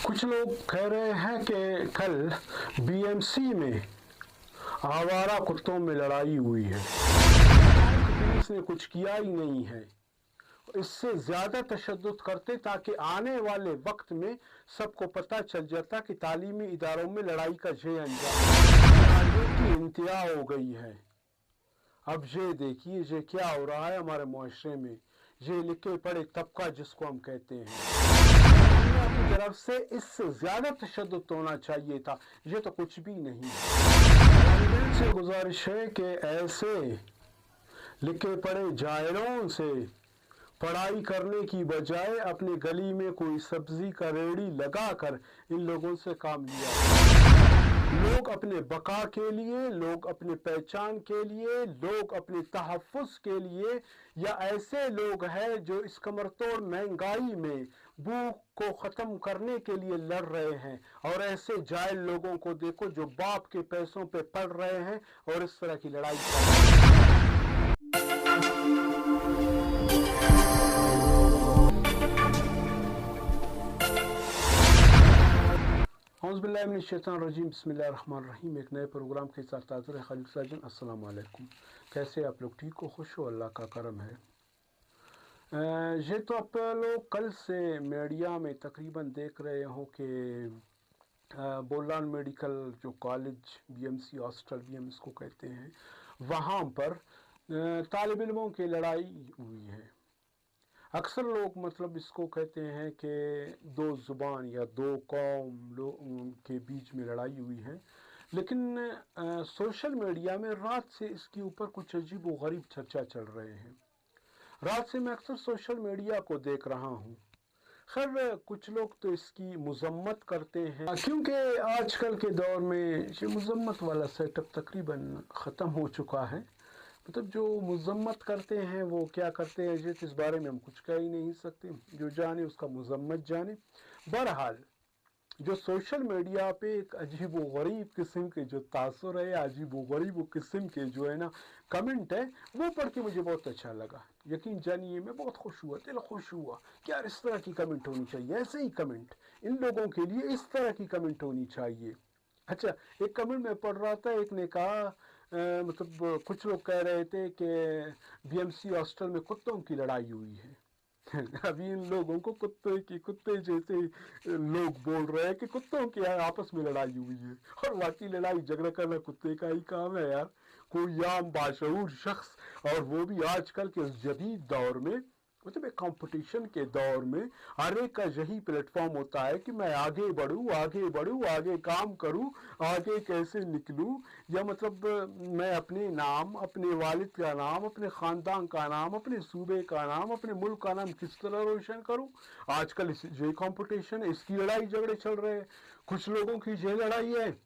कुछ लोग कह रहे हैं कि कल बीएमसी में आवारा कुत्तों में लड़ाई हुई है। पुलिस ने कुछ किया ही नहीं है। इससे ज़्यादा तशद्दुद करते ताकि आने वाले वक्त में सबको पता चल जाता कि तालीमी इदारों में लड़ाई का ये अंजाम की इंतहा हो गई है। अब ये देखिए ये क्या हो रहा है हमारे मुआशरे में, ये लिखे पढ़े तबका जिसको हम कहते हैं, की तरफ से इससे ज़्यादा तशद्दुद होना चाहिए था। ये तो कुछ भी नहीं है। से गुजारिश है कि ऐसे लिखे पढ़े जाहिलों से पढ़ाई करने की बजाय अपनी गली में कोई सब्जी का रेड़ी लगाकर इन लोगों से काम लिया। लोग अपने बका के लिए, लोग अपने पहचान के लिए, लोग अपने तहफ़्फ़ुज़ के लिए, या ऐसे लोग हैं जो इस कमरतोड़ महंगाई में भूख को ख़त्म करने के लिए लड़ रहे हैं। और ऐसे जाहिल लोगों को देखो जो बाप के पैसों पे पढ़ रहे हैं और इस तरह की लड़ाई कर रहे हैं। औज़ुबिल्लाहिमिनश्शैतानिर्रजीम, बिस्मिल्लाहिर्रहमानिर्रहीम। एक नए प्रोग्राम के साथ हाज़िर है खलील साजन। अस्सलाम वालेकुम। कैसे आप लोग? ठीक हो, खुश हो? अल्लाह का करम है। ये तो आप लोग कल से मीडिया में तकरीबन देख रहे हो कि बोलान मेडिकल जो कॉलेज बीएमसी हॉस्टल भी हम इसको कहते हैं, वहाँ पर तालिब इल्मों की लड़ाई हुई है। अक्सर लोग मतलब इसको कहते हैं कि दो ज़ुबान या दो कौम के बीच में लड़ाई हुई है, लेकिन सोशल मीडिया में रात से इसके ऊपर कुछ अजीब व गरीब चर्चा चल रहे हैं। रात से मैं अक्सर सोशल मीडिया को देख रहा हूँ। खैर कुछ लोग तो इसकी मजम्मत करते हैं, क्योंकि आजकल के दौर में ये मजम्मत वाला सेटअप तकरीबन ख़त्म हो चुका है। मतलब जो मजम्मत करते हैं वो क्या करते हैं जिस इस बारे में हम कुछ कह ही नहीं सकते, जो जाने उसका मजम्मत जाने। बहरहाल जो सोशल मीडिया पे एक अजीब व गरीब किस्म के जो तासुर है, अजीब व गरीब किस्म के जो है ना कमेंट है, वो पढ़ के मुझे बहुत अच्छा लगा। यकीन जानिए मैं बहुत खुश हुआ, दिल खुश हुआ कि यार इस तरह की कमेंट होनी चाहिए। ऐसे ही कमेंट इन लोगों के लिए इस तरह की कमेंट होनी चाहिए। अच्छा, एक कमेंट में पढ़ रहा था, एक ने कहा मतलब कुछ लोग कह रहे थे कि बीएमसी हॉस्टल में कुत्तों की लड़ाई हुई है। अभी इन लोगों को कुत्ते जैसे लोग बोल रहे हैं कि कुत्तों की आपस में लड़ाई हुई है, और वाकई लड़ाई झगड़ा करना कुत्ते का ही काम है यार। कोई आम बाशऊर शख्स, और वो भी आजकल के जदीद दौर में, मतलब एक कंपटीशन के दौर में हर एक का यही प्लेटफॉर्म होता है कि मैं आगे बढ़ूं, आगे बढ़ूं, आगे काम करूं, आगे कैसे निकलूं, या मतलब मैं अपने नाम, अपने वालिद का नाम, अपने ख़ानदान का नाम, अपने सूबे का नाम, अपने मुल्क का नाम किस तरह रोशन करूं। आजकल ये कंपटीशन है, इसकी लड़ाई झगड़े चल रहे हैं। कुछ लोगों की ये लड़ाई है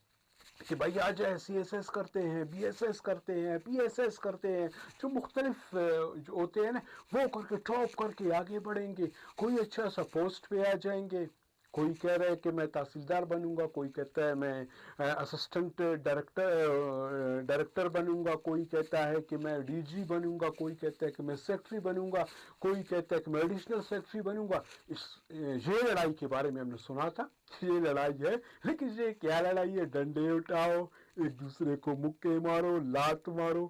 कि भाई आज CSS करते हैं, BSS करते हैं, PSS करते हैं, जो मुख्तलिफ जो होते हैं ना, वो करके टॉप करके आगे बढ़ेंगे, कोई अच्छा सा पोस्ट पे आ जाएंगे। कोई कह रहा है कि मैं तहसीलदार बनूंगा, कोई कहता है मैं असिस्टेंट डायरेक्टर बनूंगा, कोई कहता है कि मैं DG बनूंगा, कोई कहता है कि मैं सेक्रेटरी बनूंगा, कोई कहता है कि मैं एडिशनल सेक्रेटरी बनूंगा। ये लड़ाई के बारे में हमने सुना था, ये लड़ाई है। लेकिन ये क्या लड़ाई है? डंडे उठाओ, एक दूसरे को मुक्के मारो, लात मारो।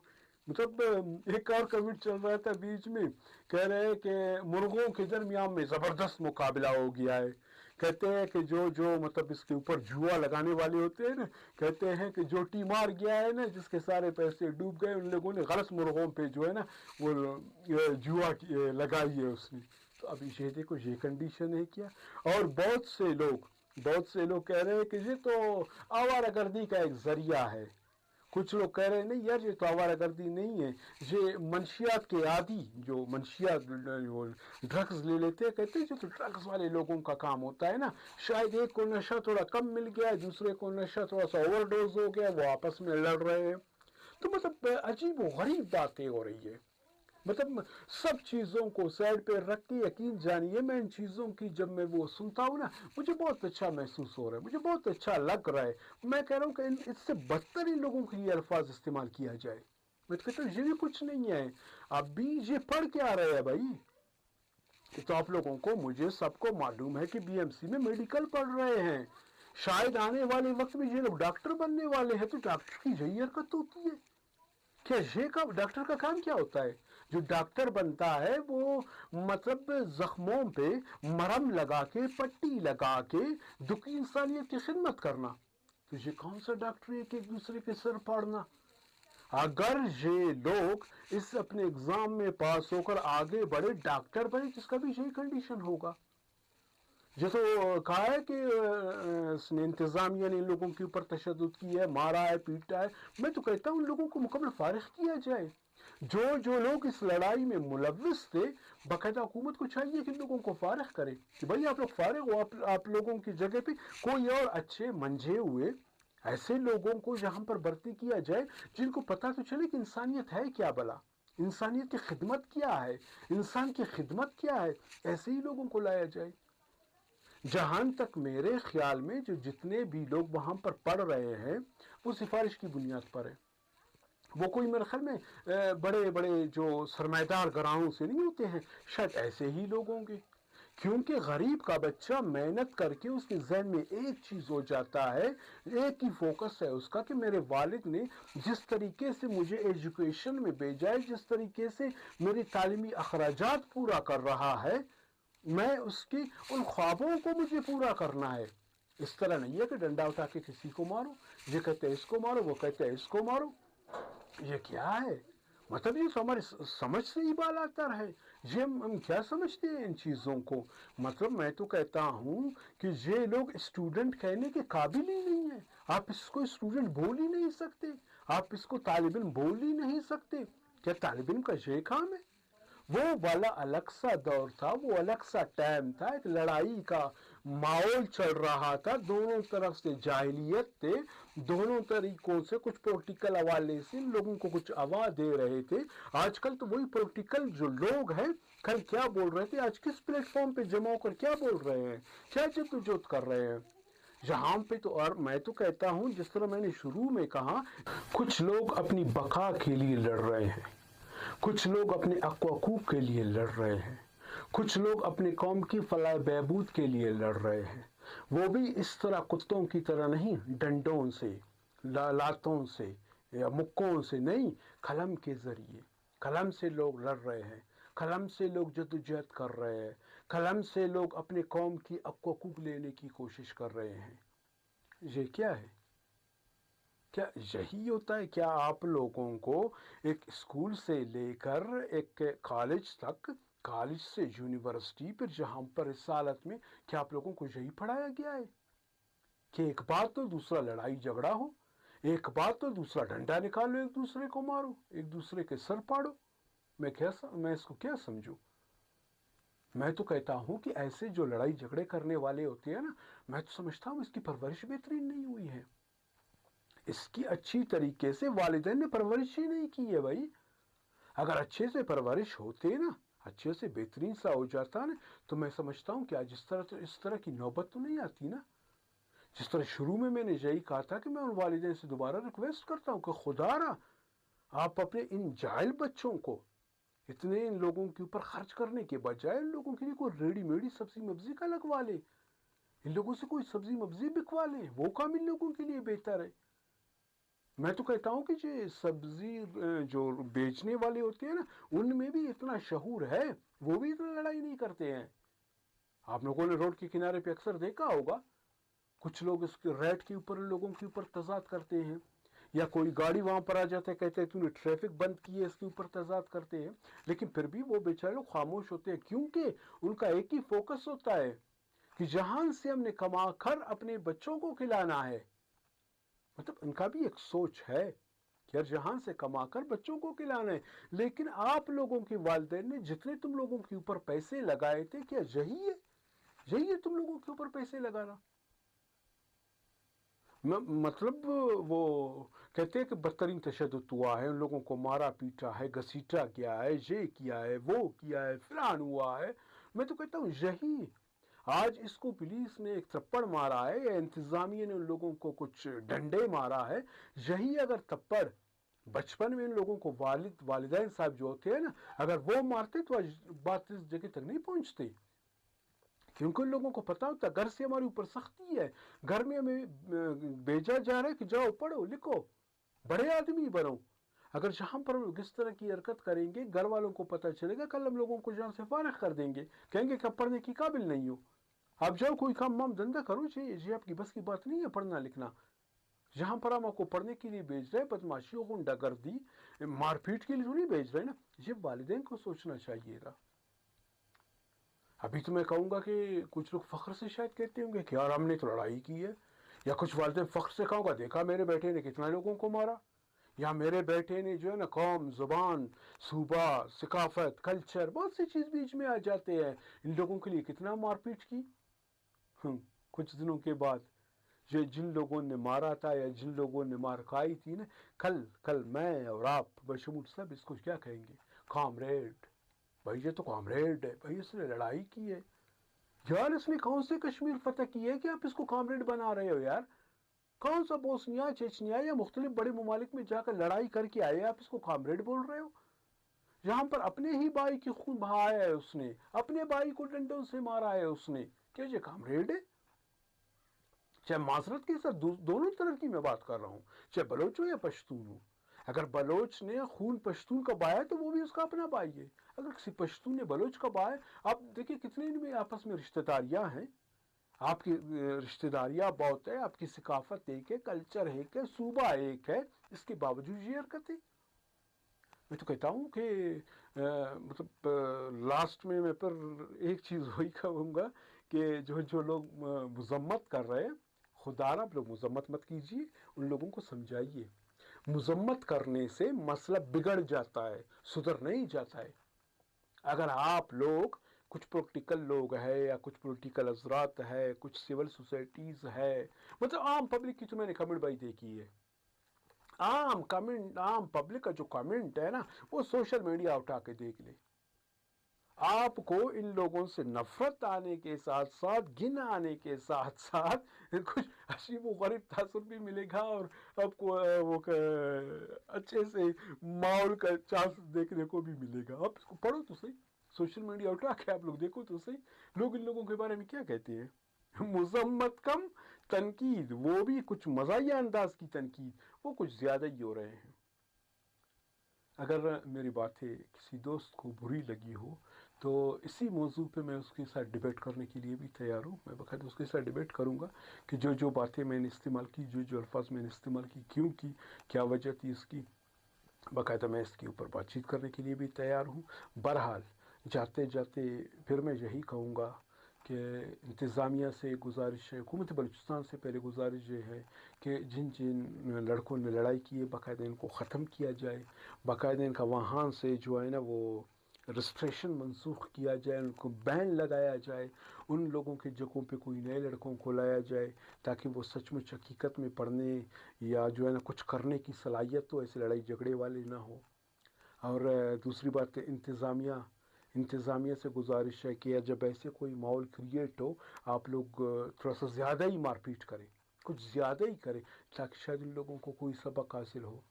मतलब एक और कमेंट चल रहा था बीच में, कह रहे हैं कि मुर्गों के दरमियान में ज़बरदस्त मुकाबला हो गया है। कहते हैं कि जो मतलब इसके ऊपर जुआ लगाने वाले होते हैं ना, कहते हैं कि जो टीम हार गया है ना, जिसके सारे पैसे डूब गए, उन लोगों ने गलत मुर्गों पे जो है ना वो जुआ लगाई है उसने। तो अभी ये देखो, ये कंडीशन है क्या। और बहुत से लोग कह रहे हैं कि ये तो आवारागर्दी का एक जरिया है। कुछ लोग कह रहे हैं नहीं यार, ये तो आवारागर्दी नहीं है, ये मंशियात के आदि जो मंशियात ड्रग्स ले लेते हैं, कहते हैं जो तो ड्रग्स वाले लोगों का काम होता है ना, शायद एक को नशा थोड़ा कम मिल गया, दूसरे को नशा थोड़ा सा ओवरडोज हो गया, वो आपस में लड़ रहे हैं। तो मतलब अजीब व गरीब बातें हो रही है। मतलब सब चीज़ों को साइड पे रख के, यकीन जानिए मैं इन चीज़ों की जब मैं वो सुनता हूँ ना, मुझे बहुत अच्छा महसूस हो रहा है, मुझे बहुत अच्छा लग रहा है। मैं कह रहा हूँ कि इससे बदतर इन लोगों के लिए अल्फाज इस्तेमाल किया जाए। मैं तो कहता हूँ ये भी कुछ नहीं है। अभी ये पढ़ क्या रहे हैं भाई? تو آپ لوگوں کو مجھے سب کو معلوم ہے کہ بی ایم سی میں میڈیکل پڑھ رہے ہیں، شاید آنے والے وقت میں یہ لوگ ڈاکٹر بننے والے ہیں، تو ڈاکٹر کی یہی حرکت ہوتی ہے کیا؟ یہ کا ڈاکٹر کا کام کیا ہوتا ہے؟ جو ڈاکٹر بنتا ہے وہ مطلب زخموں پہ مرہم لگا کے، پٹی لگا کے دکھی انسانیت کی خدمت کرنا. تو یہ کون سا ڈاکٹر ہے کہ ایک دوسرے کے سر پاڑنا؟ اگر یہ لوگ اس اپنے اگزام میں پاس ہو کر آگے بڑے ڈاکٹر بنے، جس کا بھی یہی کنڈیشن ہوگا. جیسے کہا ہے کہ اس نے انتظامیہ نے ان لوگوں کے اوپر تشدد کیا ہے، مارا ہے، پیٹا ہے. میں تو کہتا ہوں ان لوگوں کو مکمل فارغ کیا جائے. جو لوگ اس لڑائی میں ملوث تھے، باقاعدہ حکومت کو چاہیے کہ ان لوگوں کو فارغ کرے کہ بھائی آپ لوگ فارغ ہو، آپ لوگوں کی جگہ پہ کوئی اور اچھے منجھے ہوئے ایسے لوگوں کو یہاں پر بھرتی کیا جائے جن کو پتہ تو چلے کہ انسانیت ہے کیا بلا، انسانیت کی خدمت کیا ہے، انسان کی خدمت کیا ہے. ایسے ہی لوگوں کو لایا جائے. جہاں تک میرے خیال میں جو جتنے بھی لوگ وہاں پر پڑھ رہے ہیں وہ سفارش کی بنیاد پر ہے. وہ کوئی میرے خیال میں بڑے بڑے جو سرمایہ دار گراؤں سے نہیں ہوتے ہیں، شاید ایسے ہی لوگ ہوں گے. کیونکہ غریب کا بچہ محنت کر کے اس کے ذہن میں ایک چیز ہو جاتا ہے، ایک ہی فوکس ہے اس کا کہ میرے والد نے جس طریقے سے مجھے ایجوکیشن میں بھیجا ہے، جس طریقے سے میری تعلیمی اخراجات پورا کر رہا ہے، میں اس کی ان خوابوں کو مجھے پورا کرنا ہے. اس طرح نہیں ہے کہ ڈنڈا اٹھا کے کسی کو مارو، یہ کہتے ہیں اس کو مارو، وہ کہتے ہیں اس کو مارو. یہ کیا ہے؟ مطلب یہ تو ہماری سمجھ سے ہی بالاتر ہے. یہ ہم کیا سمجھتے ہیں ان چیزوں کو؟ مطلب میں تو کہتا ہوں کہ یہ لوگ اسٹوڈنٹ کہنے کے قابل ہی نہیں ہیں. آپ اس کو اسٹوڈنٹ بول ہی نہیں سکتے، آپ اس کو طالب علم بول ہی نہیں سکتے. کیا طالب علم کا یہ کام ہے؟ وہ والا الگ سا دور تھا، وہ الگ سا ٹائم تھا، ایک لڑائی کا ماحول چل رہا تھا، دونوں طرف سے جاہلیت تھے، دونوں طریقوں سے کچھ پولیٹیکل حوالے سے لوگوں کو کچھ آواز دے رہے تھے. آج کل تو وہی پولیٹیکل جو لوگ ہیں کل کیا بول رہے تھے، آج کس پلیٹ فارم پہ جمع ہو کر کیا بول رہے ہیں، کیا جدوجہد کر رہے ہیں. یہاں پہ تو، اور میں تو کہتا ہوں جس طرح میں نے شروع میں کہا، کچھ لوگ اپنی بقا کے لیے لڑ رہے ہیں، کچھ لوگ اپنے حق و حقوق کے لیے لڑ رہے ہیں، کچھ لوگ اپنے قوم کی فلاح بہبود کے لیے لڑ رہے ہیں. وہ بھی اس طرح کتوں کی طرح نہیں، ڈنڈوں سے، لاتوں سے یا مکوں سے نہیں، قلم کے ذریعے. قلم سے لوگ لڑ رہے ہیں، قلم سے لوگ جدوجہد کر رہے ہیں، قلم سے لوگ اپنے قوم کی حق و حقوق لینے کی کوشش کر رہے ہیں. یہ کیا ہے؟ کیا یہی ہوتا ہے؟ کیا آپ لوگوں کو ایک اسکول سے لے کر ایک کالج تک، کالج سے یونیورسٹی، پھر جہاں پر رسالت میں، کیا آپ لوگوں کو یہی پڑھایا گیا ہے کہ ایک بات تو دوسرا لڑائی جھگڑا ہو، ایک بات تو دوسرا ڈنڈا نکالو، ایک دوسرے کو مارو، ایک دوسرے کے سر پاڑو؟ میں اس کو کیا سمجھوں؟ میں تو کہتا ہوں کہ ایسے جو لڑائی جھگڑے کرنے والے ہوتے ہیں نا، میں تو سمجھتا ہوں اس کی پرورش بہترین نہیں ہوئی ہے، اس کی اچھی طریقے سے والدین نے پرورش ہی نہیں کی ہے. بھائی اگر اچھے سے پرورش ہوتے نا، اچھے سے بہترین سا ہو جاتا نا، تو میں سمجھتا ہوں کہ آج اس طرح کی نوبت تو نہیں آتی نا. جس طرح شروع میں نے یہی کہا تھا کہ میں ان والدین سے دوبارہ ریکویسٹ کرتا ہوں کہ خدا را آپ اپنے ان جاہل بچوں کو اتنے ان لوگوں کے اوپر خرچ کرنے کے بجائے ان لوگوں کے لیے کوئی ریڈی میڈی سبزی مبزی کا لگوا لے، ان لوگوں سے کوئی سبزی مبزی بکوا لے، وہ کام ان لوگوں کے لیے بہتر ہے. میں تو کہتا ہوں کہ یہ سبزی جو بیچنے والے ہوتے ہیں نا، ان میں بھی اتنا شعور ہے، وہ بھی اتنا لڑائی نہیں کرتے ہیں. آپ لوگوں نے روڈ کے کنارے پہ اکثر دیکھا ہوگا، کچھ لوگ اس کے ریٹ کے اوپر لوگوں کے اوپر تضاد کرتے ہیں، یا کوئی گاڑی وہاں پر آ جاتا ہے، کہتے ہیں تو نے ٹریفک بند کی ہے، اس کے اوپر تضاد کرتے ہیں. لیکن پھر بھی وہ بیچارے لوگ خاموش ہوتے ہیں، کیونکہ ان کا ایک ہی فوکس ہوتا ہے کہ جہاں سے ہم نے کما کر اپنے بچوں کو کھلانا ہے. مطلب ان کا بھی ایک سوچ ہے کہ جہاں سے کما کر بچوں کو کھلانا ہے. لیکن آپ لوگوں کے والدین نے جتنے تم لوگوں کے اوپر پیسے لگائے تھے، کیا یہی ہے تم لوگوں کے اوپر پیسے لگانا؟ مطلب وہ کہتے ہیں کہ بدترین تشدد ہوا ہے، ان لوگوں کو مارا پیٹا ہے، گھسیٹا گیا ہے، یہ کیا ہے، وہ کیا ہے، فلان ہوا ہے. میں تو کہتا ہوں یہی، آج اس کو پولیس نے ایک تھپڑ مارا ہے یا انتظامیہ نے ان لوگوں کو کچھ ڈنڈے مارا ہے، یہی اگر تھپڑ बचपन में इन लोगों को वालिदैन साहब जो होते हैं ना, अगर वो मारते तो आज बात इस जगह तक नहीं पहुंचती, क्योंकि उन लोगों को पता होता घर से हमारे ऊपर सख्ती है, घर में हमें भेजा जा रहा है कि जाओ पढ़ो लिखो बड़े आदमी बनो। अगर जहां पर इस तरह की हरकत करेंगे घर वालों को पता चलेगा, कल हम लोगों को जहां से फारिग कर देंगे, कहेंगे कि पढ़ने की काबिल नहीं हो, आप जाओ कोई काम वाम धंधा करो, ये आपकी बस की बात नहीं है पढ़ना लिखना। जहां पर हम आपको पढ़ने के लिए भेज रहे हैं, बदमाशियों गुंडागर्दी मारपीट के लिए तो नहीं भेज रहे ना। ये वालिदैन को सोचना चाहिएगा। अभी तो मैं कहूँगा कि कुछ लोग फ़ख्र से शायद कहते होंगे कि यार हमने तो लड़ाई की है, या कुछ वालिदैन फ़ख्र से कहूँगा देखा मेरे बेटे ने कितना लोगों को मारा, या मेरे बेटे ने जो है ना कौम ज़ुबान सूबा सकाफत कल्चर बहुत सी चीज़ बीच में आ जाते हैं, इन लोगों के लिए कितना मारपीट की। कुछ दिनों के बाद ये जिन लोगों ने मारा था या जिन लोगों ने मार खाई थी ना, कल मैं और आप बशमूल सब इसको क्या कहेंगे, कॉमरेड। भाई ये तो कॉमरेड है, भाई इसने लड़ाई की है यार, इसने कौन से कश्मीर फतह की है कि आप इसको कॉमरेड बना रहे हो यार। कौन सा बोस्निया चेचनिया या मुख्तलिफ बड़े ममालिक में जाकर लड़ाई करके आए, आप इसको कॉमरेड बोल रहे हो। यहाँ पर अपने ही भाई की खून बहाया है उसने, अपने भाई को डंडों से मारा है उसने, क्या ये कॉमरेड है। चाहे माजरत के साथ दोनों तरफ की मैं बात कर रहा हूँ, चाहे बलोच हो या पश्तून हो। अगर बलोच ने खून पश्तून का बहाया तो वो भी उसका अपना भाई है, अगर किसी पश्तून ने बलोच का बहाया, आप देखिए कितने इनमें आपस में रिश्तेदारियां हैं, आपकी रिश्तेदारियां बहुत है, आपकी सकाफत एक है, कल्चर एक है, सूबा एक है, इसके बावजूद ये हरकतें। मैं तो कहता हूँ कि मतलब लास्ट में मैं पर एक चीज़ वही कहूँगा कि जो जो लोग मजम्मत कर रहे हैं, खुदा आप लोग मजम्मत मत कीजिए, उन लोगों को समझाइए। मजम्मत करने से मसला बिगड़ जाता है, सुधर नहीं जाता है। अगर आप लोग कुछ पॉलिटिकल लोग हैं या कुछ पॉलिटिकल हजरात है, कुछ सिविल सोसाइटीज़ है, मतलब आम पब्लिक की तो मैंने कमेंट भाई देखी है, आम पब्लिक का जो कमेंट है ना, वो सोशल मीडिया उठा के देख ले। आपको इन लोगों से नफरत आने के साथ साथ, घिन आने के साथ साथ कुछ अजीब व गरीब तासुर भी मिलेगा, और आपको वो अच्छे से माहौल का चांस देखने को भी मिलेगा। आप इसको पढ़ो तो सही, सोशल मीडिया उठा के आप लोग देखो तो सही, लोग इन लोगों के बारे में क्या कहते हैं। मुजम्मत कम तनकीद, वो भी कुछ मज़ाहिया अंदाज की तनकीद, वो कुछ ज़्यादा ही हो रहे हैं। अगर मेरी बातें किसी दोस्त को बुरी लगी हो तो इसी मौजू पे मैं उसके साथ डिबेट करने के लिए भी तैयार हूँ। मैं बाकायदा उसके साथ डिबेट करूँगा कि जो जो बातें मैंने इस्तेमाल की, जो जो अल्फाज मैंने इस्तेमाल की, क्यों की, क्या वजह थी इसकी, बाकायदा मैं इसके ऊपर बातचीत करने के लिए भी तैयार हूँ। बहरहाल जाते जाते फिर मैं यही कहूँगा कि इंतज़ामिया से गुजारिश है, हुकूमत बलूचिस्तान से पहले गुजारिश ये है कि जिन जिन लड़कों ने लड़ाई की है बाकायदा इनको ख़त्म किया जाए, बाकायदा इनका वहाँ से जो है ना वो रजिस्ट्रेशन मनसूख किया जाए, उनको बैन लगाया जाए, उन लोगों की जगहों पे कोई नए लड़कों को लाया जाए ताकि वो सचमुच हकीकत में पढ़ने या जो है ना कुछ करने की सलाहियत तो ऐसे लड़ाई झगड़े वाले ना हो। और दूसरी बात इंतज़ामिया से गुजारिश है कि जब ऐसे कोई माहौल क्रिएट हो, आप लोग थोड़ा सा ज़्यादा ही मारपीट करें, कुछ ज़्यादा ही करें, ताकि शायद इन लोगों को कोई सबक हासिल हो।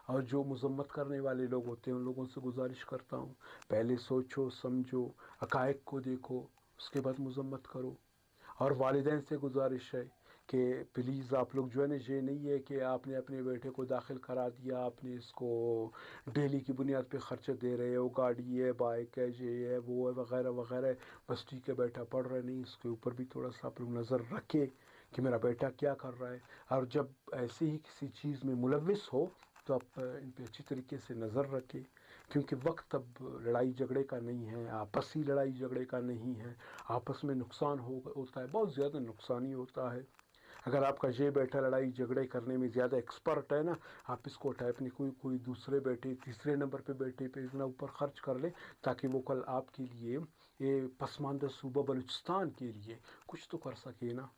और जो मजम्मत करने वाले लोग होते हैं उन लोगों से गुजारिश करता हूँ, पहले सोचो समझो, हक़ाइक़ को देखो, उसके बाद मजम्मत करो। और वालिदैन से गुजारिश है कि प्लीज़ आप लोग जो है ना, ये नहीं है कि आपने अपने बेटे को दाखिल करा दिया, आपने इसको डेली की बुनियाद पे ख़र्चा दे रहे हो, गाड़ी है, बाइक है, ये है, वो है, वगैरह वगैरह, बस ठीक है बेटा पढ़ रहा नहीं, इसके ऊपर भी थोड़ा सा आप लोग नज़र रखें कि मेरा बेटा क्या कर रहा है। और जब ऐसे ही किसी चीज़ में मुलविस हो तो आप इन पर अच्छी तरीके से नज़र रखें, क्योंकि वक्त अब लड़ाई झगड़े का नहीं है, आपसी लड़ाई झगड़े का नहीं है, आपस में नुकसान होता है, बहुत ज़्यादा नुकसान ही होता है। अगर आपका ये बेटा लड़ाई झगड़े करने में ज़्यादा एक्सपर्ट है ना, आप इसको उठाए अपने कोई दूसरे बेटे, तीसरे नंबर पे बेटे पे इतना ऊपर ख़र्च कर ले, ताकि वो कल आपके लिए, ये पसमानदा सूबा बलूचिस्तान के लिए कुछ तो कर सके ना।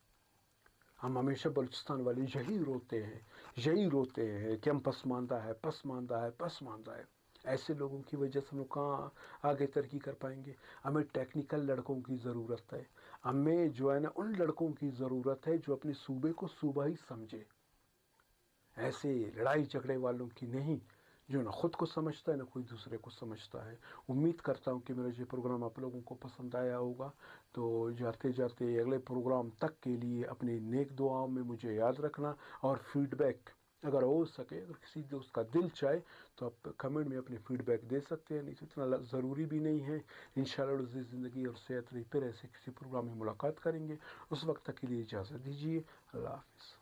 हम हमेशा बलूचिस्तान वाले यही रोते हैं कि हम पसमानदा है, पसमानदा है, पसमानदा है। ऐसे लोगों की वजह से हम लोग कहाँ आगे तरक्की कर पाएंगे। हमें टेक्निकल लड़कों की ज़रूरत है, हमें जो है ना उन लड़कों की ज़रूरत है जो अपने सूबे को सूबा ही समझे। ایسے لڑائی جھگڑے والوں کی نہیں جو نہ خود کو سمجھتا ہے نہ کوئی دوسرے کو سمجھتا ہے۔ امید کرتا ہوں کہ میرا یہ پروگرام آپ لوگوں کو پسند آیا ہوگا۔ تو جاتے جاتے اگلے پروگرام تک کے لیے اپنی نیک دعاؤں میں مجھے یاد رکھنا، اور فیڈ بیک اگر ہو سکے، اگر کسی دوست کا دل چاہے تو آپ کمنٹ میں اپنے فیڈ بیک دے سکتے ہیں، نہیں تو اتنا ضروری بھی نہیں ہے۔ انشاءاللہ روزی زندگی اور صحت رہی، پھر ایسے کسی پروگرام میں ملاقات کریں گے۔ اس وقت تک کے لیے اجازت دیجیے، اللہ حافظ۔